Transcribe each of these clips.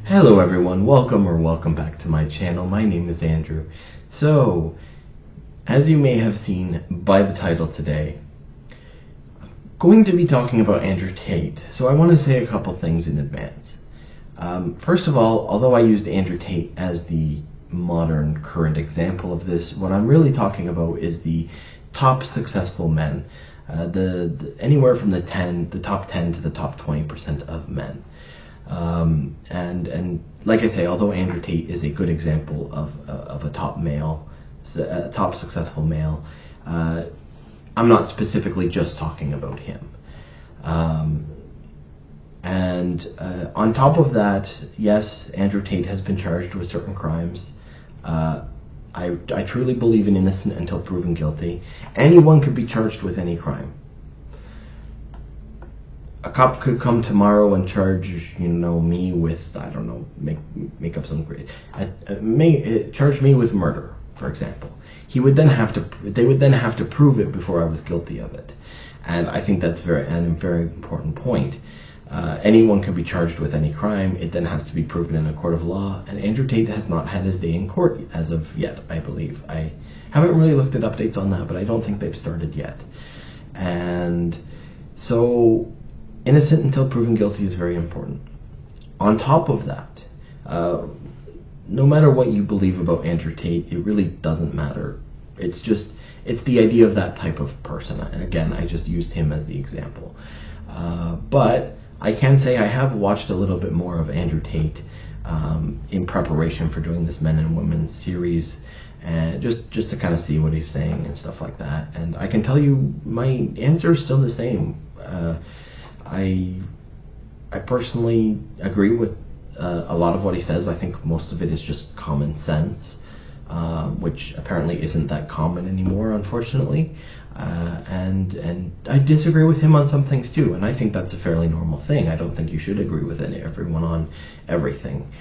Hello everyone, welcome back to my channel. My name is Andrew. So, as you may have seen by the title today, I'm going to be talking about Andrew Tate. So I want to say a couple things in advance. First of all, although I used Andrew Tate as the modern current example of this, what I'm really talking about is the top successful men. Anywhere from the top 10 to the top 20% of men. And like I say, although Andrew Tate is a good example of a top male, a top successful male, I'm not specifically just talking about him. And on top of that, yes, Andrew Tate has been charged with certain crimes. I truly believe in innocent until proven guilty. Anyone could be charged with any crime. A cop could come tomorrow and charge, me with, I don't know, make up some great, charge me with murder, for example. They would then have to prove it before I was guilty of it, and I think that's a very important point. Anyone can be charged with any crime. It then has to be proven in a court of law, and Andrew Tate has not had his day in court as of yet, I believe. I haven't really looked at updates on that, but I don't think they've started yet. And so, innocent until proven guilty is very important. On top of that, no matter what you believe about Andrew Tate, it really doesn't matter. It's the idea of that type of person. Again, I just used him as the example. But I can say I have watched a little bit more of Andrew Tate in preparation for doing this Men and Women series, and just to kind of see what he's saying and stuff like that. And I can tell you my answer is still the same. I personally agree with a lot of what he says. I think most of it is just common sense, which apparently isn't that common anymore, unfortunately. And I disagree with him on some things too, and I think that's a fairly normal thing. I don't think you should agree with everyone on everything.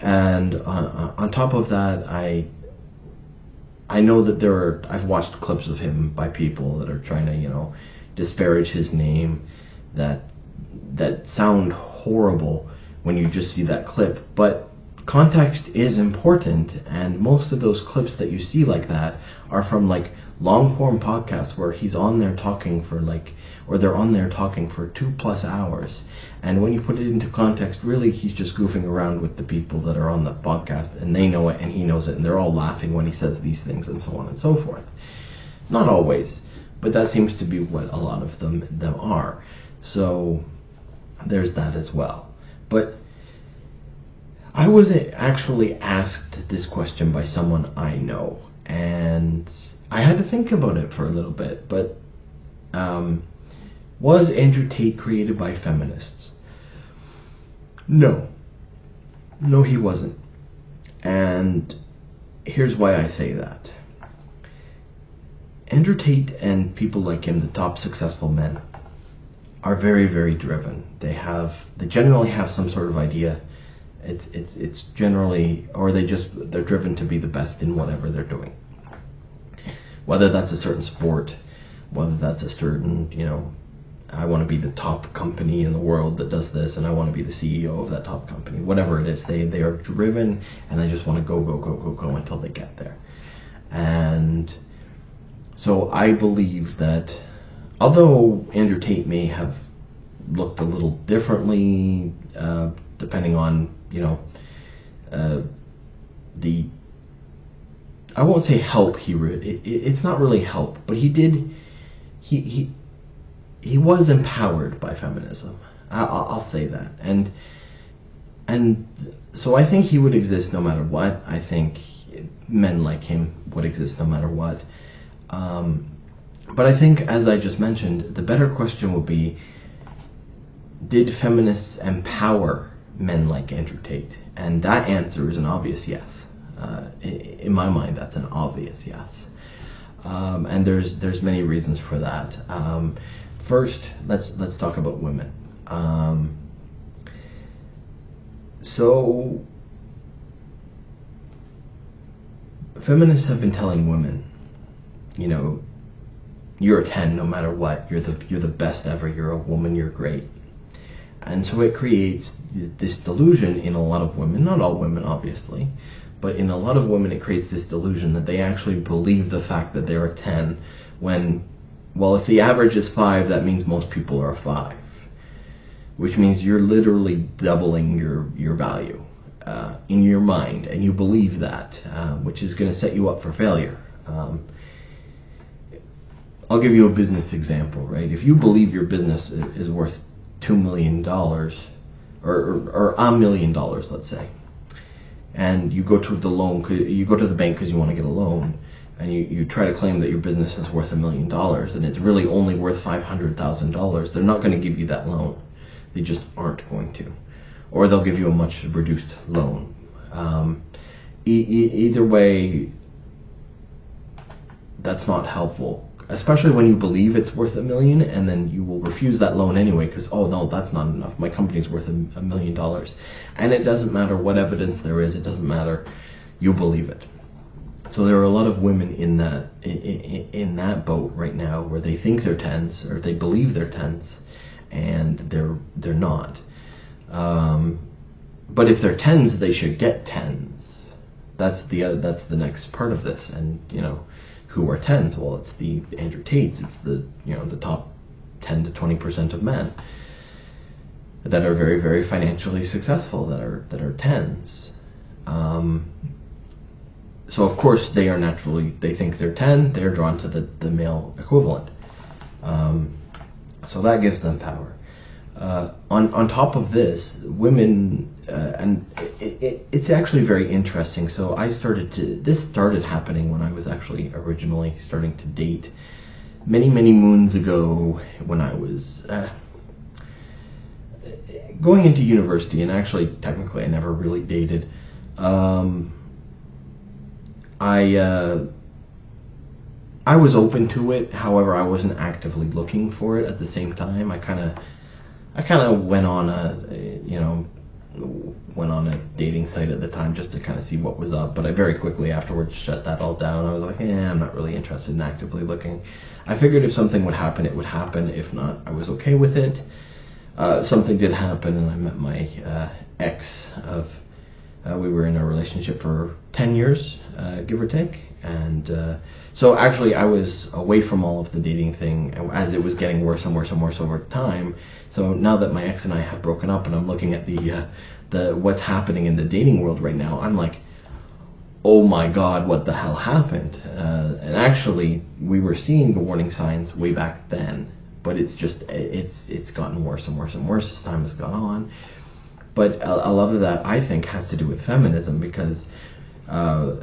And on top of that, I know that I've watched clips of him by people that are trying to, disparage his name, that sound horrible when you just see that clip. But context is important, and most of those clips that you see like that are from long form podcasts where he's on there talking for or they're on there talking for 2+ hours. And when you put it into context, really he's just goofing around with the people that are on the podcast, and they know it and he knows it, and they're all laughing when he says these things and so on and so forth. Not always, but that seems to be what a lot of them are. So there's that as well. But I was actually asked this question by someone I know, and I had to think about it for a little bit. But was Andrew Tate created by feminists? No, he wasn't. And here's why I say that. Andrew Tate and people like him, the top successful men, are very, very driven. They generally have some sort of idea. It's generally, or they're driven to be the best in whatever they're doing. Whether that's a certain sport, whether that's a certain, I want to be the top company in the world that does this, and I want to be the CEO of that top company. Whatever it is, they are driven, and they just want to go until they get there. And so I believe that although Andrew Tate may have looked a little differently, depending on, I won't say help it's not really help, but he was empowered by feminism. I'll say that. And so I think he would exist no matter what. I think men like him would exist no matter what. But I think, as I just mentioned, the better question would be, did feminists empower men like Andrew Tate? And that answer is an obvious yes. In my mind, that's an obvious yes. And there's many reasons for that. First, let's talk about women. So feminists have been telling women, you're a 10 no matter what. You're the best ever. You're a woman. You're great. And so it creates this delusion in a lot of women, not all women obviously, but in a lot of women it creates this delusion that they actually believe the fact that they're a 10 when, well, if the average is 5, that means most people are a 5, which means you're literally doubling your value in your mind, and you believe that, which is going to set you up for failure. I'll give you a business example, right? If you believe your business is worth $2 million or $1 million, let's say, and you go to the bank because you want to get a loan, and you try to claim that your business is worth $1 million and it's really only worth $500,000, they're not going to give you that loan. They just aren't going to, or they'll give you a much reduced loan. Either way, that's not helpful. Especially when you believe it's worth $1 million, and then you will refuse that loan anyway because, oh no, that's not enough. My company's worth $1 million, and it doesn't matter what evidence there is. It doesn't matter. You believe it. So there are a lot of women in that boat right now where they think they're 10s, or they believe they're 10s, and they're not. But if they're 10s, they should get 10s. That's the next part of this, and who are 10s? Well, it's the Andrew Tates. It's the top 10 to 20% of men that are very, very financially successful that are 10s. So of course they think they're 10. They're drawn to the male equivalent. So that gives them power. On top of this, women, and it's actually very interesting. So this started happening when I was actually originally starting to date many, many moons ago, when I was going into university, and actually technically I never really dated. I was open to it, however I wasn't actively looking for it at the same time. I kind of went on a dating site at the time just to kind of see what was up, but I very quickly afterwards shut that all down. I was like, I'm not really interested in actively looking. I figured if something would happen, it would happen. If not, I was okay with it. Something did happen, and I met my ex we were in a relationship for 10 years, give or take, and so actually I was away from all of the dating thing as it was getting worse and worse and worse over time. So now that my ex and I have broken up, and I'm looking at the what's happening in the dating world right now, I'm like, oh my God, what the hell happened? And actually, we were seeing the warning signs way back then, but it's gotten worse and worse and worse as time has gone on. But a lot of that, I think, has to do with feminism, because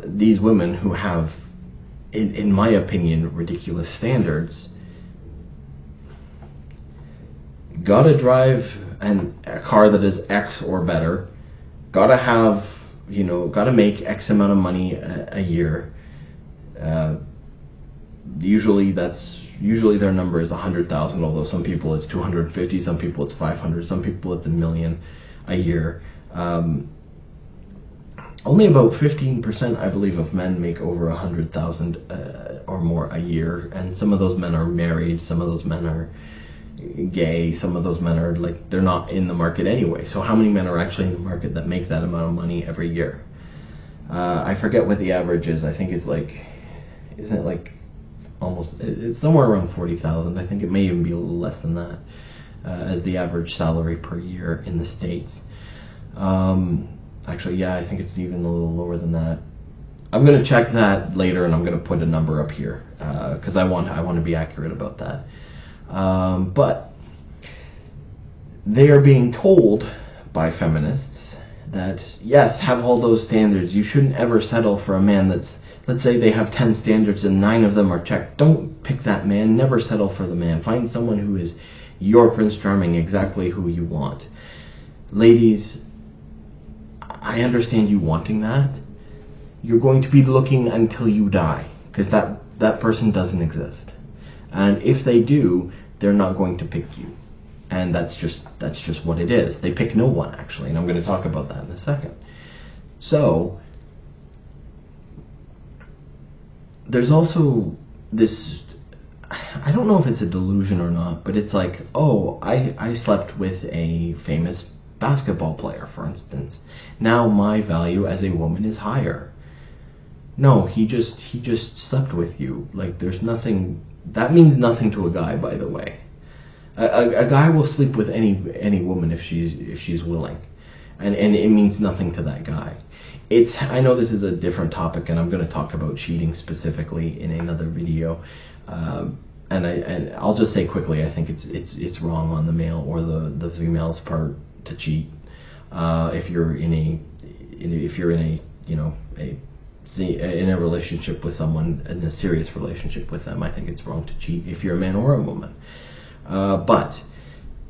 these women who have, in my opinion, ridiculous standards, gotta drive a car that is X or better, gotta have, gotta make X amount of money a year. Usually their number is 100,000, although some people it's 250, some people it's 500, some people it's $1 million a year. Only about 15%, I believe, of men make over 100,000 or more a year, and some of those men are married, some of those men are gay, some of those men are they're not in the market anyway. So how many men are actually in the market that make that amount of money every year? I forget what the average is. I think it's isn't it almost, it's somewhere around 40,000. I think it may even be a little less than that as the average salary per year in the States. Actually, yeah, I think it's even a little lower than that. I'm going to check that later, and I'm going to put a number up here because I want to be accurate about that. But they are being told by feminists that, yes, have all those standards. You shouldn't ever settle for a man that's, let's say they have 10 standards and 9 of them are checked. Don't pick that man. Never settle for the man. Find someone who is your Prince Charming, exactly who you want. Ladies, I understand you wanting that. You're going to be looking until you die, because that person doesn't exist. And if they do, they're not going to pick you. And that's just what it is. They pick no one, actually, and I'm going to talk about that in a second. So there's also this, I don't know if it's a delusion or not, but it's like, oh, I slept with a famous basketball player, for instance. Now my value as a woman is higher. No, he just slept with you. Like, there's nothing. That means nothing to a guy, by the way. A guy will sleep with any woman if she's willing, and it means nothing to that guy. I know this is a different topic, and I'm going to talk about cheating specifically in another video. And I'll just say quickly, I think it's wrong on the male or the female's part to cheat. If you're in a relationship with someone, in a serious relationship with them, I think it's wrong to cheat if you're a man or a woman. But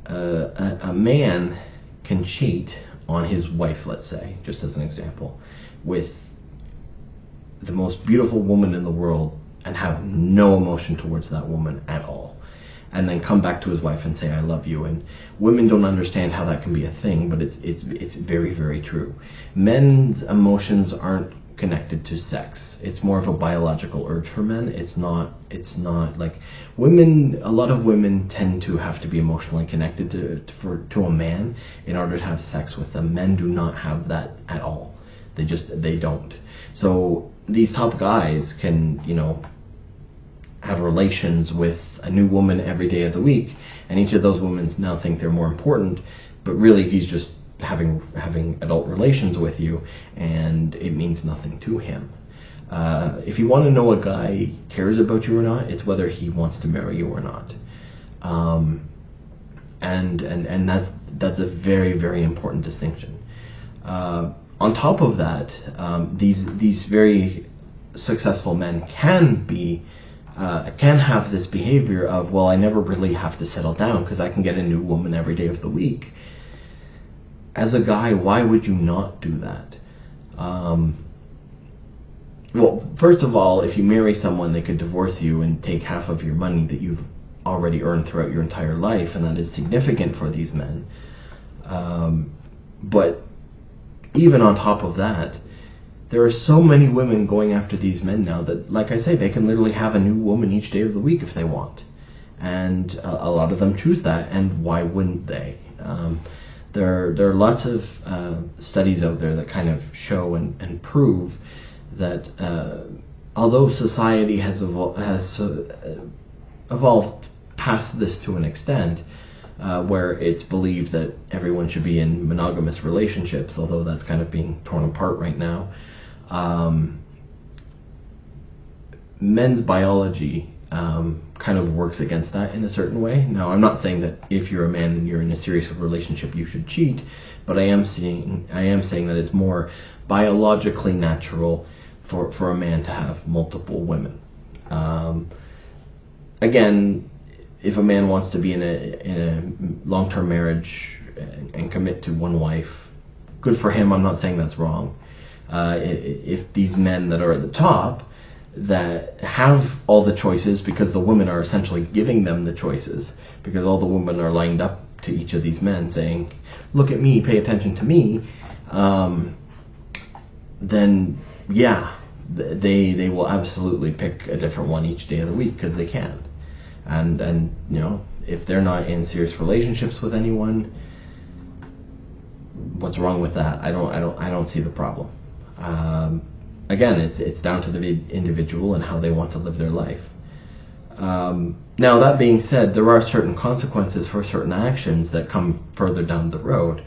a man can cheat on his wife, let's say, just as an example, with the most beautiful woman in the world and have no emotion towards that woman at all, and then come back to his wife and say, I love you. And women don't understand how that can be a thing, but it's very, very true. Men's emotions aren't connected to sex. It's more of a biological urge for men. It's not like women. A lot of women tend to have to be emotionally connected to a man in order to have sex with them. Men do not have that at all. They don't. So these top guys can, have relations with a new woman every day of the week, and each of those women now think they're more important, but really he's just having adult relations with you, and it means nothing to him. If you want to know a guy cares about you or not, it's whether he wants to marry you or not. And that's a very, very important distinction. On top of that, these very successful men can have this behavior of, well, I never really have to settle down because I can get a new woman every day of the week. As a guy, why would you not do that? Well, first of all, if you marry someone, they could divorce you and take half of your money that you've already earned throughout your entire life, and that is significant for these men. But even on top of that, there are so many women going after these men now that, like I say, they can literally have a new woman each day of the week if they want. And a lot of them choose that, and why wouldn't they? There are lots of studies out there that kind of show and prove that although society has evolved past this to an extent, where it's believed that everyone should be in monogamous relationships, although that's kind of being torn apart right now, men's biology kind of works against that in a certain way. Now, I'm not saying that if you're a man and you're in a serious relationship you should cheat, but I am saying that it's more biologically natural for a man to have multiple women. Again, if a man wants to be in a long-term marriage and commit to one wife, good for him. I'm not saying that's wrong. If these men that are at the top that have all the choices, because the women are essentially giving them the choices, because all the women are lined up to each of these men saying, look at me, pay attention to me, then yeah, they will absolutely pick a different one each day of the week because they can. And if they're not in serious relationships with anyone, what's wrong with that? I don't see the problem. Again, it's down to the individual and how they want to live their life. Now, that being said, there are certain consequences for certain actions that come further down the road.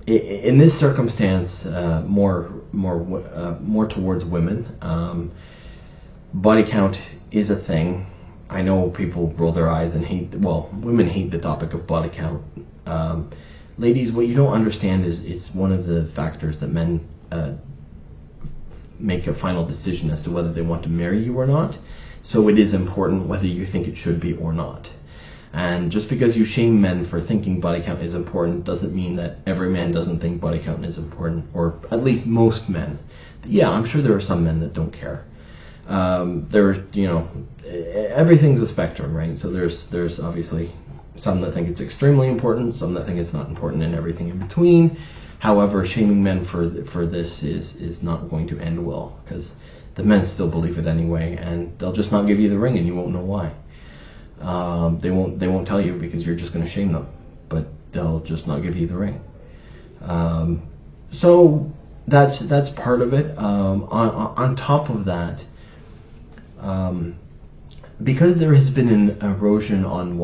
In this circumstance, more towards women, body count is a thing. I know people roll their eyes and women hate the topic of body count. Ladies, what you don't understand is it's one of the factors that men make a final decision as to whether they want to marry you or not. So it is important whether you think it should be or not. And just because you shame men for thinking body count is important doesn't mean that every man doesn't think body count is important, or at least most men. Yeah, I'm sure there are some men that don't care. Everything's a spectrum, right? So there's obviously some that think it's extremely important, some that think it's not important, and everything in between. However, shaming men for this is not going to end well, because the men still believe it anyway, and they'll just not give you the ring, and you won't know why. They won't tell you because you're just going to shame them, but they'll just not give you the ring. So that's part of it. On top of that, because there has been an erosion on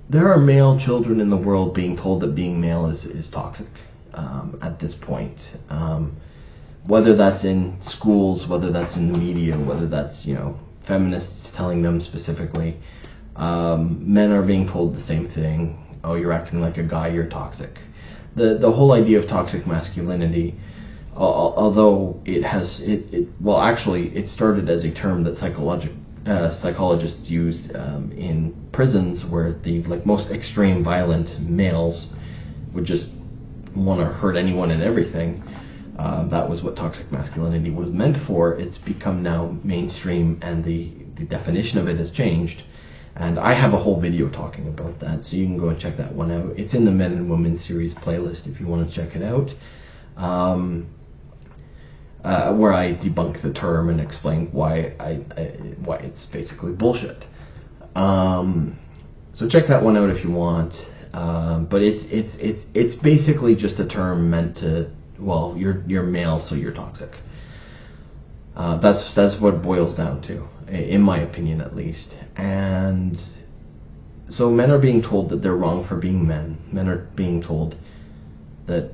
there are male children in the world being told that being male is toxic at this point. Whether that's in schools, whether that's in the media, whether that's, feminists telling them specifically, men are being told the same thing. Oh, you're acting like a guy, you're toxic. The whole idea of toxic masculinity, although it started as a term that psychologists used in prisons, where the most extreme violent males would just want to hurt anyone and everything. That was what toxic masculinity was meant for. It's become now mainstream, and the definition of it has changed. And I have a whole video talking about that, so you can go and check that one out. It's in the Men and Women series playlist if you want to check it out, where I debunk the term and explain why why it's basically bullshit. So check that one out if you want. But it's basically just a term meant to, well, you're male, so you're toxic. That's what it boils down to, in my opinion at least. And so men are being told that they're wrong for being men. Men are being told that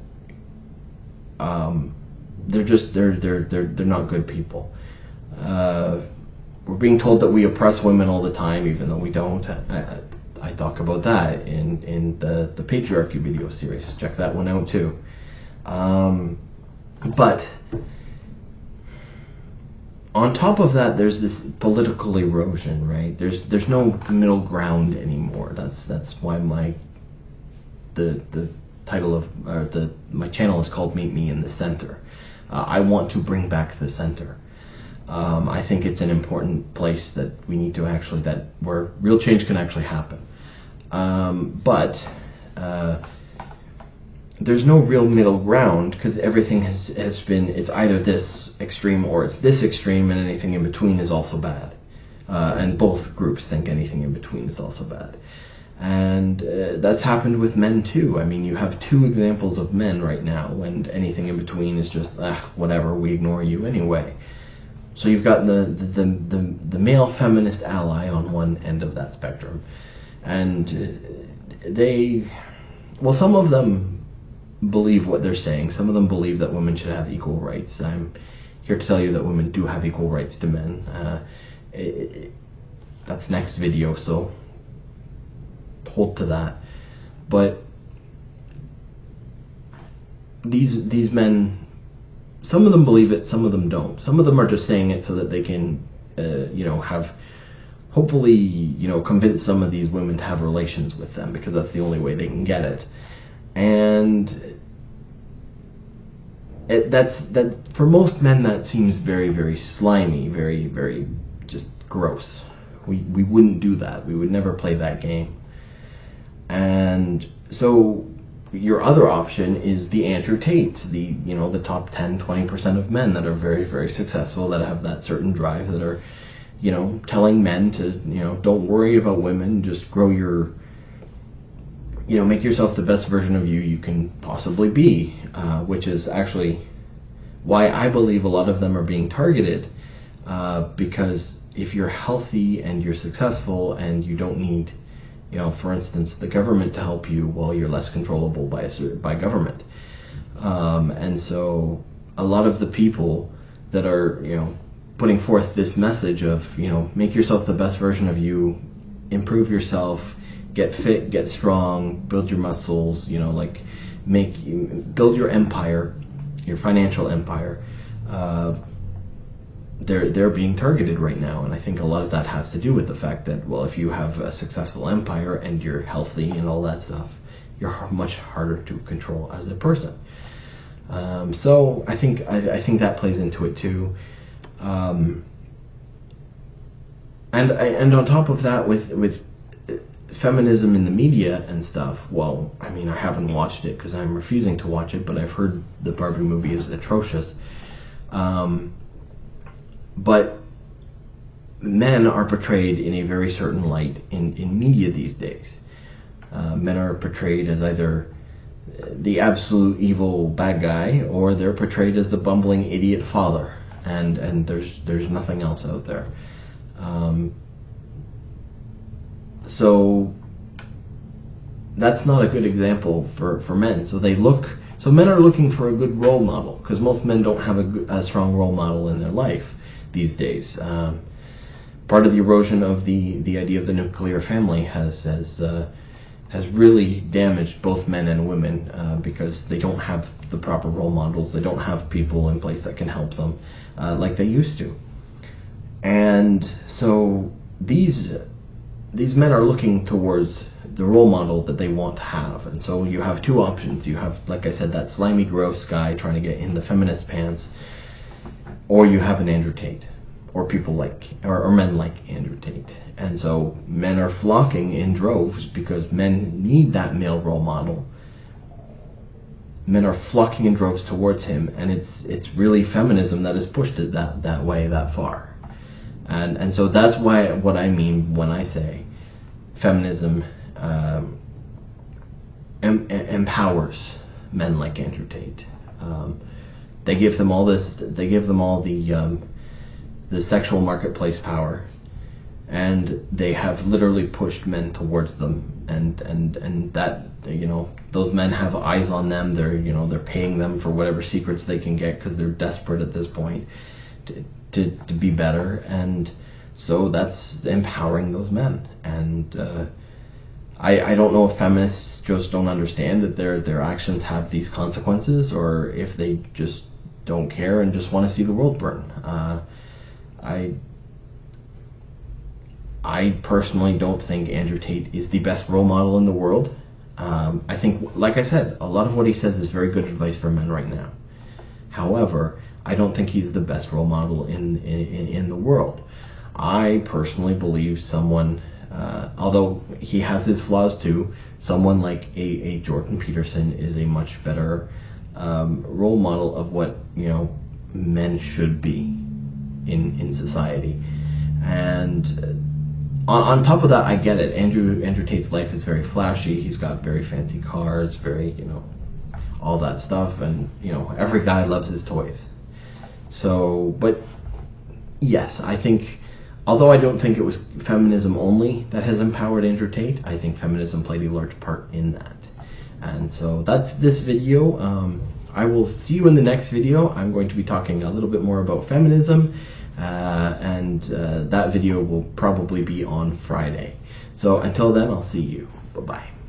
they're not good people. We're being told that we oppress women all the time, even though we don't. I talk about that in the patriarchy video series. Check that one out too. But on top of that, there's this political erosion, right? There's no middle ground anymore. That's why the title of my channel is called Meet Me in the Center. I want to bring back the center. I think it's an important place that we need to where real change can actually happen. But there's no real middle ground, because everything has been, it's either this extreme or it's this extreme, and anything in between is also bad. And both groups think anything in between is also bad. And that's happened with men too. I mean, you have two examples of men right now when anything in between is just, whatever, we ignore you anyway. So you've got the male feminist ally on one end of that spectrum. And some of them believe what they're saying. Some of them believe that women should have equal rights. I'm here to tell you that women do have equal rights to men. That's next video, so hold to that. But these men, some of them believe it, some of them don't. Some of them are just saying it so that they can hopefully convince some of these women to have relations with them, because that's the only way they can get it. And that for most men, that seems very, very slimy, very, very just gross. We wouldn't do that. We would never play that game. And so your other option is the Andrew Tate, the top 10, 20% of men that are very, very successful, that have that certain drive, that are telling men to don't worry about women, just grow your make yourself the best version of you can possibly be, which is actually why I believe a lot of them are being targeted, because if you're healthy and you're successful and you don't need, for instance, the government to help you, well, you're less controllable by government. And so a lot of the people that are, putting forth this message of, make yourself the best version of you, improve yourself, get fit, get strong, build your muscles, build your empire, your financial empire. They're being targeted right now, and I think a lot of that has to do with the fact that, well, if you have a successful empire and you're healthy and all that stuff, you're much harder to control as a person. So I think that plays into it too. And on top of that, with feminism in the media and stuff, well, I mean, I haven't watched it because I'm refusing to watch it, but I've heard the Barbie movie is atrocious. But men are portrayed in a very certain light in media these days. Men are portrayed as either the absolute evil bad guy, or they're portrayed as the bumbling idiot father, and there's nothing else out there. So that's not a good example for men. So men are looking for a good role model, because most men don't have a strong role model in their life these days. Part of the erosion of the idea of the nuclear family has really damaged both men and women, because they don't have the proper role models. They don't have people in place that can help them like they used to. And so these men are looking towards the role model that they want to have. And so you have two options. You have, like I said, that slimy, gross guy trying to get in the feminist pants, or you have an Andrew Tate, or people like, or men like Andrew Tate. And so men are flocking in droves because men need that male role model. Men are flocking in droves towards him, and it's really feminism that has pushed it that way, that far. And so that's what I mean when I say feminism empowers men like Andrew Tate. They give them all this. They give them all the sexual marketplace power, and they have literally pushed men towards them. And that, those men have eyes on them. They're paying them for whatever secrets they can get, because they're desperate at this point to be better. And so that's empowering those men. And I don't know if feminists just don't understand that their actions have these consequences, or if they just don't care and just want to see the world burn. I personally don't think Andrew Tate is the best role model in the world. I think, like I said, a lot of what he says is very good advice for men right now. However, I don't think he's the best role model in the world. I personally believe someone, although he has his flaws too, someone like a Jordan Peterson is a much better role model of what men should be in society. And on top of that, I get it. Andrew Tate's life is very flashy. He's got very fancy cars, very all that stuff, and every guy loves his toys. So, but yes, I think, although I don't think it was feminism only that has empowered Andrew Tate, I think feminism played a large part in that. And so that's this video. I will see you in the next video. I'm going to be talking a little bit more about feminism, and that video will probably be on Friday. So until then, I'll see you. Bye-bye.